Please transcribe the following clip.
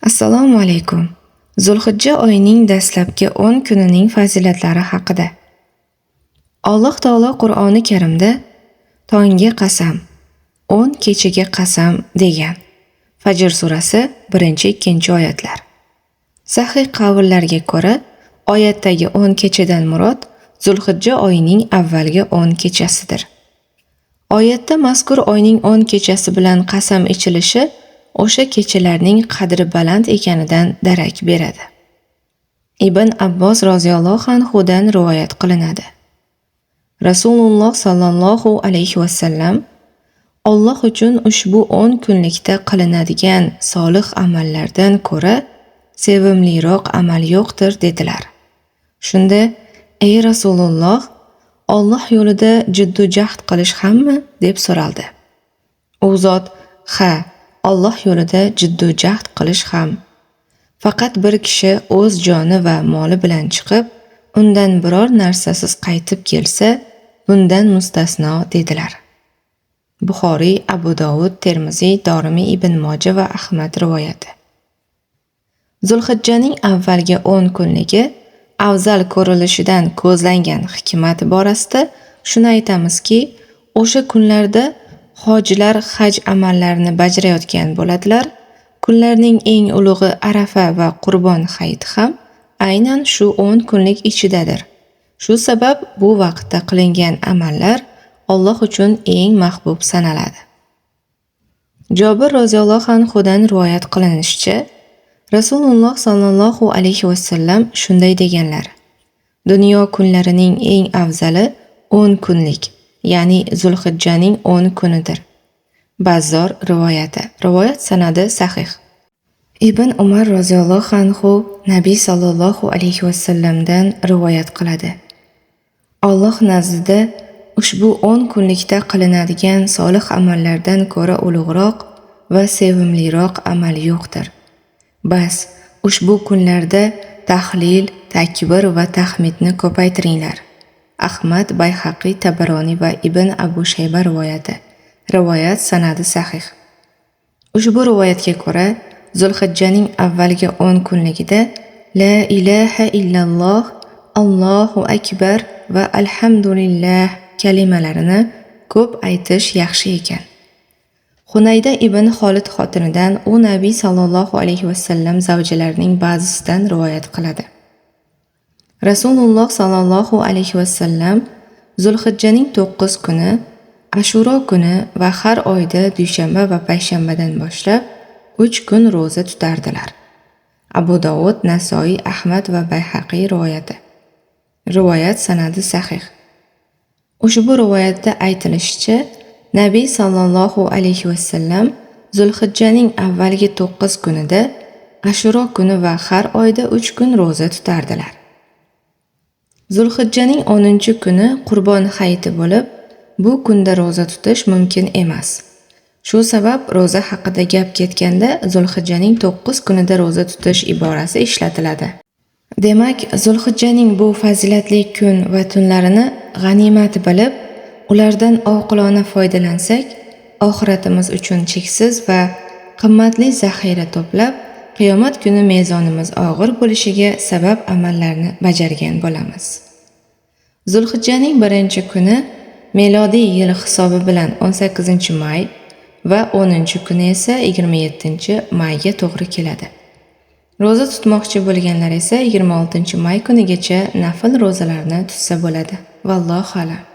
Assalomu alaykum. Zulhijja oyining dastlabki 10 kunining fazilatlari haqida. Alloh taolo Qur'oni Karimda tongga qasam, 10 kechaga qasam degan. Fajr surasi 1-2 oyatlar. Sahih qavullarga ko'ra, oyatdagi 10 kechadan murod Zulhijja oyining avvalgi 10 kechasidir. Oyatda mazkur oyning 10 kechasi bilan qasam ichilishi o'sha kechalarning qadri baland ekanidan darak beradi. Ibn Abbos roziyallohu anhudan rivoyat qilinadi. Rasululloh sallallohu alayhi vasallam Alloh uchun ushbu 10 kunlikda qilinadigan solih amallardan ko'ra sevimliroq amal yo'qdir dedilar. Shunda: "Ey Rasululloh, Alloh yo'lida jiddu jahd qilish hammi?" deb so'raldi. U zot: "Ha, Alloh yo'lida jiddu jahd qilish ham. Faqat bir kishi o'z joni va moli bilan chiqib, undan biror narsasiz qaytib kelsa, bundan mustasno" dedilar. Buxoriy, Abu Dovud, Termiziy, Dorimiy, Ibn Moja va Ahmad rivoyati. Zulhijjaning avvalgi 10 kunligi afzal ko'rilishidan ko'zlangan hikmat borasida shuni aytamizki, o'sha kunlarda hojilar haj amallarini bajarayotgan bo'ladilar. Kunlarning eng ulug'i Arafa va Qurbon hayiti ham aynan shu 10 kunlik ichidadir. Shu sabab bu vaqtda qilingan amallar Alloh uchun eng mahbub sanaladi. Jobir roziyallohu anhudan rivoyat qilinishicha, Rasululloh sallallohu alayhi vasallam shunday deganlar: "Dunyo kunlarining eng afzali 10 kunlik, ya'ni Zulhijjaning 10 kunidir." Bazzor rivoyati. Rivoyat sanadi sahih. Ibn Umar roziyallohu anhu Nabiy sallallohu alayhi vasallamdan rivoyat qiladi. Alloh nazdida ushbu 10 kunlikda qilinadigan solih amallardan ko'ra ulug'roq va sevimliroq amal yo'qdir. Bas, ushbu kunlarda tahlil, takbir va tahmidni ko'paytiringlar. Ahmad, Bayhaqiy, Tabaroniy va Ibn Abu Shayba rivoyati. Rivoyat sanadi sahih. Ushbu rivoyatga ko'ra, Zulhijjaning avvalgi 10 kunligida La ilaha illalloh, Allohu akbar va alhamdulillah kalimalarini ko'p aytish yaxshi ekan. Hunayda ibn Xolid xotinidan u Nabiy sallallohu alayhi vasallam zavjalarining ba'zisidan rivoyat qiladi. Rasululloh sallallohu alayhi vasallam Zulhijjaning 9 kuni, Ashuro kuni va har oyda dushanba va payshanbadan boshlab 3 kun roza tutardilar. Abu Dovud, Nasoiy, Ahmad va Bayhaqiy rivoyati. Rivoyat sanadi sahih. Ushbu rivoyatda aytilishicha, Nabiy sallallohu alayhi vasallam Zulhijjaning avvalgi 9 kunida, Ashuro kuni va har oyda 3 kun roza tutardilar. Zulhijjaning 10-kuni Qurbon hayiti bo'lib, bu kunda roza tutish mumkin emas. Shu sabab roza haqida gap ketganda Zulhijjaning 9 kunida roza tutish iborasi ishlatiladi. Demak, Zulhijjaning bu fazilatli kun va tunlarini g'animat bilib, ulardan oqilona foydalansak, oxiratimiz uchun cheksiz va qimmatli zaxira to'plab, qiyomat kuni mezonimiz og'ir bo'lishiga sabab amallarni bajargan bo'lamiz. Zulhijjaning 1-kuni milodiy yil hisobi bilan 18-may va 10-kuni esa 27-mayga to'g'ri keladi. Roza tutmoqchi bo'lganlar esa 26-may kunigacha nafl rozalarni tutsa bo'ladi. Vallohu a'lam.